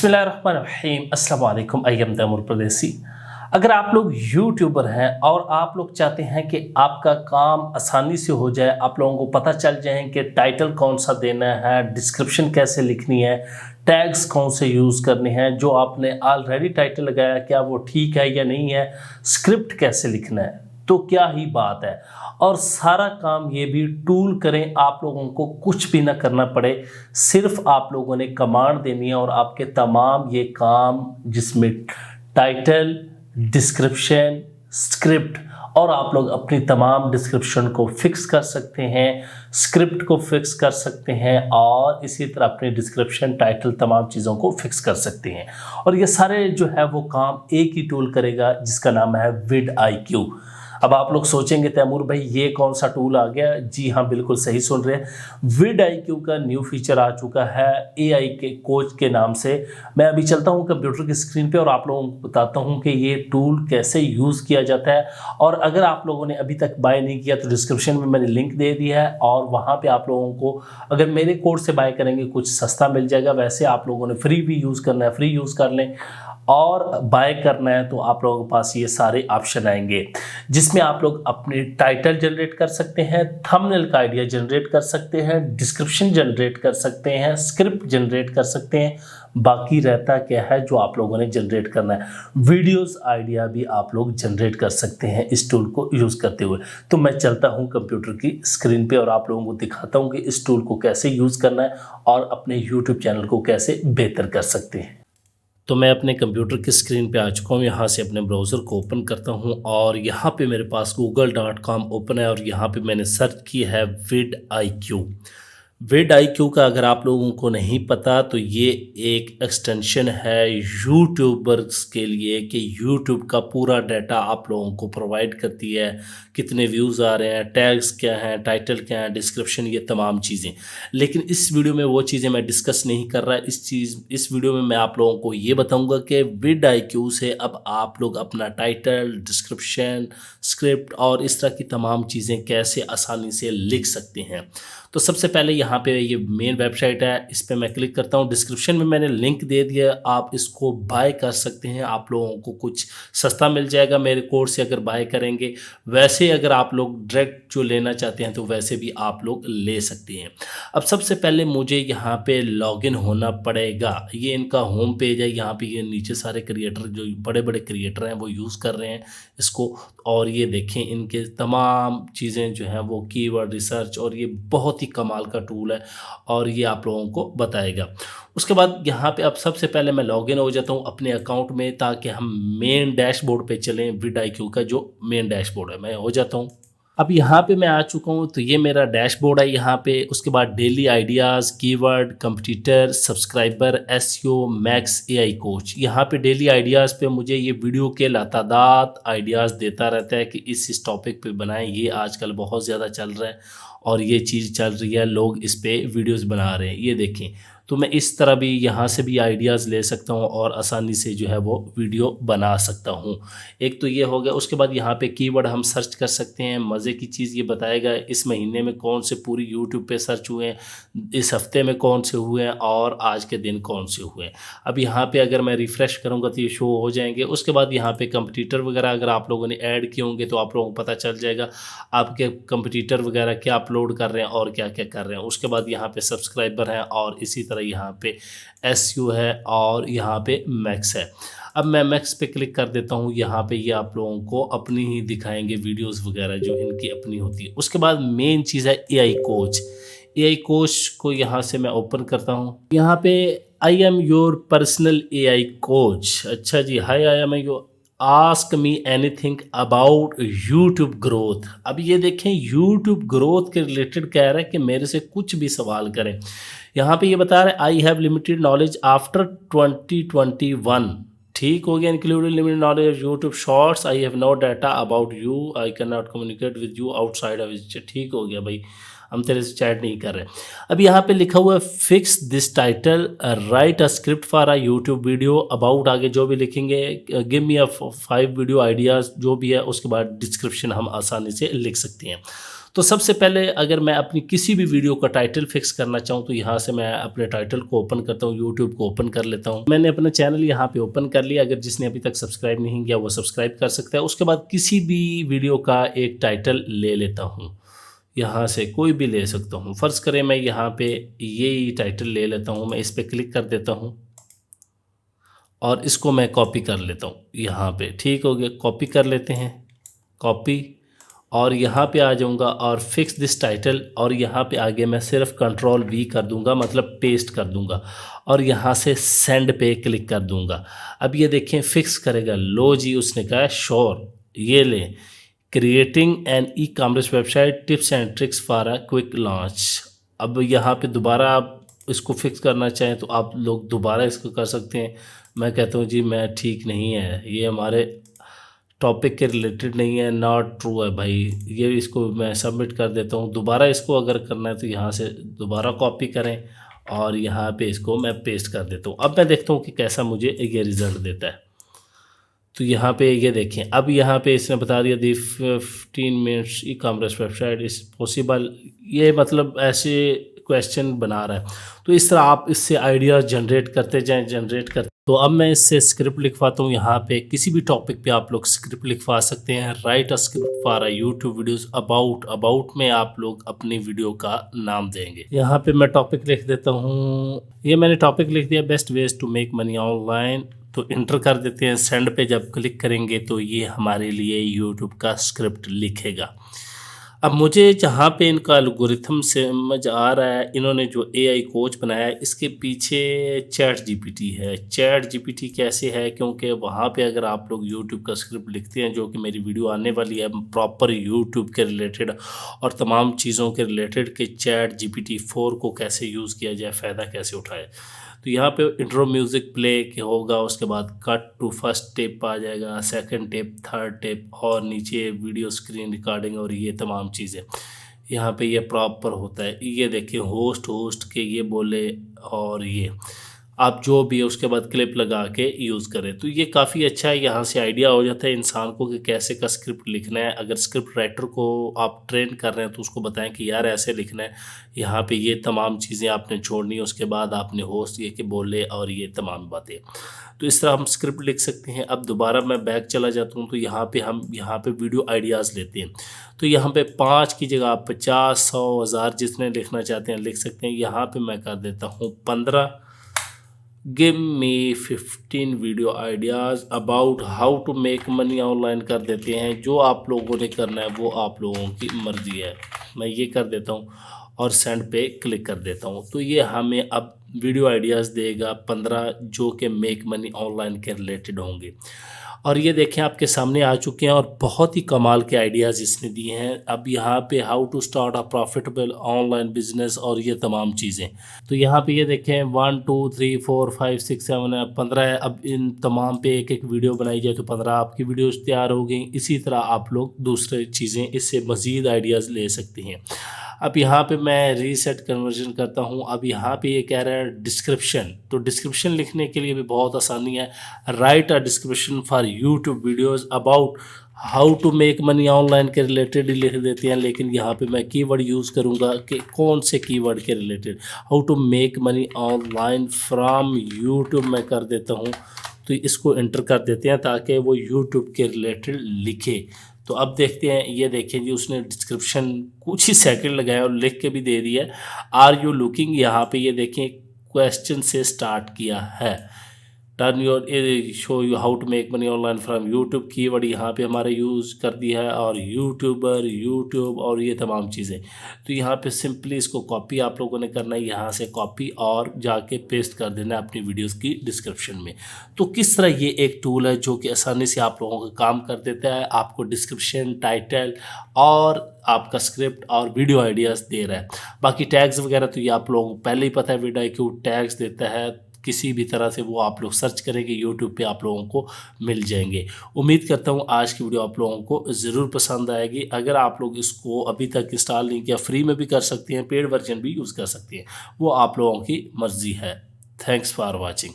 बिस्मिल्लाहिर्रहमानिर्रहीम अस्सलाम वालेकुम। आई एम तैमूर परदेसी। अगर आप लोग यूट्यूबर हैं और आप लोग चाहते हैं कि आपका काम आसानी से हो जाए, आप लोगों को पता चल जाए कि टाइटल कौन सा देना है, डिस्क्रिप्शन कैसे लिखनी है, टैग्स कौन से यूज़ करने हैं, जो आपने ऑलरेडी टाइटल लगाया क्या वो ठीक है या नहीं है, स्क्रिप्ट कैसे लिखना है, तो क्या ही बात है। और सारा काम ये भी टूल करें, आप लोगों को कुछ भी ना करना पड़े, सिर्फ आप लोगों ने कमांड देनी है और आपके तमाम ये काम जिसमें टाइटल, डिस्क्रिप्शन, स्क्रिप्ट, और आप लोग अपनी तमाम डिस्क्रिप्शन को फिक्स कर सकते हैं, स्क्रिप्ट को फिक्स कर सकते हैं और इसी तरह अपनी डिस्क्रिप्शन, टाइटल, तमाम चीज़ों को फिक्स कर सकते हैं। और ये सारे जो है वो काम एक ही टूल करेगा जिसका नाम है vidIQ। अब आप लोग सोचेंगे तैमूर भाई ये कौन सा टूल आ गया? जी हाँ, बिल्कुल सही सुन रहे हैं। vidIQ का न्यू फीचर आ चुका है AI के कोच के नाम से। मैं अभी चलता हूँ कंप्यूटर की स्क्रीन पे और आप लोगों को बताता हूँ कि ये टूल कैसे यूज़ किया जाता है। और अगर आप लोगों ने अभी तक बाय नहीं किया तो डिस्क्रिप्शन में मैंने लिंक दे दिया है और वहाँ पर आप लोगों को अगर मेरे कोड से बाय करेंगे कुछ सस्ता मिल जाएगा। वैसे आप लोगों ने फ्री भी यूज़ करना है, फ्री यूज़ कर लें, और बाय करना है तो आप लोगों के पास ये सारे ऑप्शन आएंगे जिसमें आप लोग अपने टाइटल जनरेट कर सकते हैं, थंबनेल का आइडिया जनरेट कर सकते हैं, डिस्क्रिप्शन जनरेट कर सकते हैं, स्क्रिप्ट जनरेट कर सकते हैं। बाकी रहता क्या है जो आप लोगों ने जनरेट करना है, वीडियोस आइडिया भी आप लोग जनरेट कर सकते हैं इस टूल को यूज़ करते हुए। तो मैं चलता हूं कंप्यूटर की स्क्रीन पे और आप लोगों को दिखाता हूं कि इस टूल को कैसे यूज़ करना है और अपने यूट्यूब चैनल को कैसे बेहतर कर सकते हैं। तो मैं अपने कंप्यूटर की स्क्रीन पे आ चुका हूँ। यहाँ से अपने ब्राउज़र को ओपन करता हूँ और यहाँ पे मेरे पास google.com ओपन है और यहाँ पे मैंने सर्च की है vidIQ। vidIQ का अगर आप लोगों को नहीं पता तो ये एक एक्सटेंशन है यूट्यूबर्स के लिए कि यूट्यूब का पूरा डाटा आप लोगों को प्रोवाइड करती है, कितने व्यूज़ आ रहे हैं, टैग्स क्या हैं, टाइटल क्या है, डिस्क्रिप्शन, ये तमाम चीज़ें। लेकिन इस वीडियो में वो चीज़ें मैं डिस्कस नहीं कर रहा। इस वीडियो में मैं आप लोगों को ये बताऊंगा कि vidIQ से अब आप लोग अपना टाइटल, डिस्क्रिप्शन, स्क्रिप्ट और इस तरह की तमाम चीज़ें कैसे आसानी से लिख सकते हैं। तो सबसे पहले यहाँ पे ये मेन वेबसाइट है, इस पर मैं क्लिक करता हूँ। डिस्क्रिप्शन में मैंने लिंक दे दिया, आप इसको बाय कर सकते हैं, आप लोगों को कुछ सस्ता मिल जाएगा मेरे कोड से अगर बाय करेंगे। वैसे अगर आप लोग डायरेक्ट जो लेना चाहते हैं तो वैसे भी आप लोग ले सकते हैं। अब सबसे पहले मुझे यहाँ पे लॉगिन होना पड़ेगा। ये इनका होम पेज है, यहाँ पे ये नीचे सारे क्रिएटर जो बड़े बड़े क्रिएटर हैं वो यूज़ कर रहे हैं इसको। और ये देखें इनके तमाम चीज़ें जो हैं वो कीवर्ड रिसर्च, और ये बहुत ही कमाल का टूल है और ये आप लोगों को बताएगा। उसके बाद यहाँ पे अब सबसे पहले मैं लॉगिन हो जाता हूँ अपने अकाउंट में ताकि हम मेन डैशबोर्ड पे चलें। vidIQ का जो मेन डैशबोर्ड है मैं हो जाता हूँ। अब यहाँ पे मैं आ चुका हूँ तो ये मेरा डैशबोर्ड है यहाँ पे। उसके बाद daily ideas, keyword, competitor, subscriber, SEO, max, AI coach. यहाँ पे डेली आइडियाज़ पे मुझे ये वीडियो के लातादाद आइडियाज़ देता रहता है कि इस टॉपिक पे बनाएं, ये आजकल बहुत ज़्यादा चल रहा है और ये चीज़ चल रही है, लोग इस पे वीडियोस बना रहे हैं। ये देखें, तो मैं इस तरह भी यहाँ से भी आइडियाज़ ले सकता हूँ और आसानी से जो है वो वीडियो बना सकता हूँ। एक तो ये हो गया। उसके बाद यहाँ पे कीवर्ड हम सर्च कर सकते हैं। मज़े की चीज़ ये बताएगा इस महीने में कौन से पूरी यूट्यूब पे सर्च हुए हैं, इस हफ्ते में कौन से हुए हैं और आज के दिन कौन से हुए हैं। अब यहाँ पे अगर मैं रिफ़्रेश करूँगा तो ये शो हो जाएंगे। उसके बाद यहाँ पे कंपटीटर वगैरह अगर आप लोगों ने ऐड किए होंगे तो आप लोगों को पता चल जाएगा आपके कंपटीटर वगैरह क्या अपलोड कर रहे हैं और क्या क्या कर रहे हैं। उसके बाद यहाँ पे सब्सक्राइबर हैं और इसी तरह यहाँ पे SEO है और यहाँ पे मैक्स है। अब मैं मैक्स पे क्लिक कर देता हूँ। यहाँ पे ये आप लोगों को अपनी ही दिखाएंगे वीडियोस वगैरह जो इनकी अपनी होती है। उसके बाद मेन चीज़ है AI कोच। AI कोच को यहाँ से मैं ओपन करता हूँ। यहाँ पे I am your personal AI coach. अच्छा जी, hi, I am your ask me anything about YouTube growth. अब ये देखें यूट्यूब ग्रोथ के रिलेटेड कह रहा है कि मेरे से कुछ भी सवाल करें। यहाँ पे ये बता रहा है I have limited knowledge after 2021। ठीक हो गया, including limited knowledge YouTube shorts, I have no data about you, I can not communicate with you outside of. ठीक हो गया भाई, हम तेरे से चैट नहीं कर रहे। अब यहाँ पे लिखा हुआ है fix this title, right a script for a YouTube video about, आगे जो भी लिखेंगे, गिव मी अ 5 वीडियो आइडियाज़ जो भी है। उसके बाद डिस्क्रिप्शन हम आसानी से लिख सकते हैं। तो सबसे पहले अगर मैं अपनी किसी भी वीडियो का टाइटल फिक्स करना चाहूँ तो यहाँ से मैं अपने टाइटल को ओपन करता हूँ, यूट्यूब को ओपन कर लेता हूँ। मैंने अपना चैनल यहाँ पे ओपन कर लिया। अगर जिसने अभी तक सब्सक्राइब नहीं किया वो सब्सक्राइब कर सकता है। उसके बाद किसी भी वीडियो का एक टाइटल ले लेता हूँ, यहाँ से कोई भी ले सकता हूँ। फ़र्ज़ करें मैं यहाँ पे ये टाइटल ले लेता हूँ, मैं इस पर क्लिक कर देता हूँ और इसको मैं कॉपी कर लेता हूँ यहाँ पे। ठीक हो गया, कॉपी कर लेते हैं, कॉपी, और यहाँ पे आ जाऊँगा और फिक्स दिस टाइटल, और यहाँ पे आगे मैं सिर्फ कंट्रोल वी कर दूँगा, मतलब पेस्ट कर दूँगा, और यहाँ से सेंड पे क्लिक कर दूँगा। अब ये देखें फिक्स करेगा। लो जी, उसने कहा श्योर, ये लें, creating an e commerce website tips and tricks for a quick launch. अब यहाँ पे दोबारा आप इसको फिक्स करना चाहें तो आप लोग दोबारा इसको कर सकते हैं। मैं कहता हूँ जी मैं ठीक नहीं है, ये हमारे टॉपिक के रिलेटेड नहीं है, नॉट ट्रू है भाई, ये इसको मैं सबमिट कर देता हूँ। दोबारा इसको अगर करना है तो यहाँ से दोबारा कॉपी करें और यहाँ पे इसको मैं पेस्ट कर देता हूँ। अब मैं देखता हूँ कि कैसा मुझे ये रिज़ल्ट देता है। तो यहाँ पे ये देखें, अब यहाँ पे इसने बता दिया दी 15 minutes E commerce website is possible. ये मतलब ऐसे क्वेश्चन बना रहा है। तो इस तरह आप इससे आइडियाज़ जनरेट करते जाएं, जनरेट करते। तो अब मैं इससे स्क्रिप्ट लिखवाता हूँ। यहाँ पे किसी भी टॉपिक पे आप लोग स्क्रिप्ट लिखवा सकते हैं। Right a script for a YouTube videos about में आप लोग अपनी वीडियो का नाम देंगे। यहाँ पे मैं टॉपिक लिख देता हूँ, ये मैंने टॉपिक लिख दिया, best ways to make money online. तो इंटर कर देते हैं। सेंड पे जब क्लिक करेंगे तो ये हमारे लिए यूट्यूब का स्क्रिप्ट लिखेगा। अब मुझे जहाँ पे इनका एल्गोरिथम समझ आ रहा है, इन्होंने जो एआई कोच बनाया है इसके पीछे चैट जीपीटी है। चैट जीपीटी कैसे है, क्योंकि वहाँ पे अगर आप लोग यूट्यूब का स्क्रिप्ट लिखते हैं, जो कि मेरी वीडियो आने वाली है प्रॉपर यूट्यूब के रिलेटेड और तमाम चीज़ों के रिलेटेड, कि चैट जीपीटी 4 को कैसे यूज़ किया जाए, फ़ायदा कैसे उठाए। तो यहाँ पे इंट्रो म्यूज़िक प्ले के होगा, उसके बाद कट टू फर्स्ट टेप आ जाएगा, सेकंड टेप, थर्ड टेप, और नीचे वीडियो स्क्रीन रिकॉर्डिंग और ये तमाम चीज़ें यहाँ पे ये प्रॉपर होता है। ये देखिए होस्ट के ये बोले, और ये आप जो भी है उसके बाद क्लिप लगा के यूज़ करें। तो ये काफ़ी अच्छा है, यहाँ से आइडिया हो जाता है इंसान को कि कैसे का स्क्रिप्ट लिखना है। अगर स्क्रिप्ट राइटर को आप ट्रेन कर रहे हैं तो उसको बताएं कि यार ऐसे लिखना है, यहाँ पे ये तमाम चीज़ें आपने छोड़नी है, उसके बाद आपने होस्ट ये कि बोले और ये तमाम बातें। तो इस तरह हम स्क्रिप्ट लिख सकते हैं। अब दोबारा मैं बैक चला जाता हूँ तो यहाँ पे हम वीडियो आइडियाज़ लेते हैं। तो यहाँ पे 5 की जगह आप 50, 100, 1000 जितने लिखना चाहते हैं लिख सकते हैं। यहाँ पे मैं कर देता हूँ 15। Give me 15 video ideas about how to make money online कर देते हैं। जो आप लोगों ने करना है वो आप लोगों की मर्ज़ी है। मैं ये कर देता हूँ और सेंड पे क्लिक कर देता हूँ। तो ये हमें अब वीडियो आइडियाज़ देगा 15, जो कि मेक मनी ऑनलाइन के रिलेटेड होंगे। और ये देखें आपके सामने आ चुके हैं और बहुत ही कमाल के आइडियाज़ इसने दिए हैं। अब यहाँ पे how to start a profitable online business और ये तमाम चीज़ें। तो यहाँ पे ये देखें 1 2 3 4 5 6 7 15 है। अब इन तमाम पे एक एक वीडियो बनाई जाए तो 15 आपकी वीडियोस तैयार हो गई। इसी तरह आप लोग दूसरे चीज़ें इससे मज़ीद आइडियाज़ ले सकते हैं। अब यहाँ पे मैं रीसेट कन्वर्जन करता हूँ। अब यहाँ पे ये कह रहा है डिस्क्रिप्शन। तो डिस्क्रिप्शन लिखने के लिए भी बहुत आसानी है। Write a description for YouTube videos about how to make money online के रिलेटेड ही लिख देते हैं, लेकिन यहाँ पे मैं कीवर्ड यूज़ करूँगा कि कौन से कीवर्ड के related. How to make money online from YouTube मैं कर देता हूँ। तो इसको एंटर कर देते हैं ताकि वो यूट्यूब के रिलेटेड लिखे। तो अब देखते हैं, ये देखें जी उसने डिस्क्रिप्शन कुछ ही सेकंड लगाया और लिख के भी दे दिया। आर यू लुकिंग, यहाँ पे ये देखें क्वेश्चन से स्टार्ट किया है। Turn your show you how to make money online from YouTube, keyword यहाँ पे हमारे यूज़ कर दिया है, और यूट्यूबर, यूट्यूब और ये तमाम चीज़ें। तो यहाँ पे सिंपली इसको कॉपी आप लोगों ने करना है, यहाँ से कॉपी और जाके पेस्ट कर देना है अपनी वीडियोस की डिस्क्रिप्शन में। तो किस तरह ये एक टूल है जो कि आसानी से आप लोगों का काम कर देता है, आपको डिस्क्रिप्शन, टाइटल और आपका स्क्रिप्ट और वीडियो आइडियाज़ दे रहा है। बाकी टैग्स वगैरह तो ये आप लोगों को पहले ही पता है, वीडियो टैग्स देता है किसी भी तरह से, वो आप लोग सर्च करेंगे यूट्यूब पे आप लोगों को मिल जाएंगे। उम्मीद करता हूँ आज की वीडियो आप लोगों को ज़रूर पसंद आएगी। अगर आप लोग इसको अभी तक इंस्टॉल नहीं किया, फ्री में भी कर सकते हैं, पेड वर्जन भी यूज़ कर सकते हैं, वो आप लोगों की मर्ज़ी है। Thanks for watching.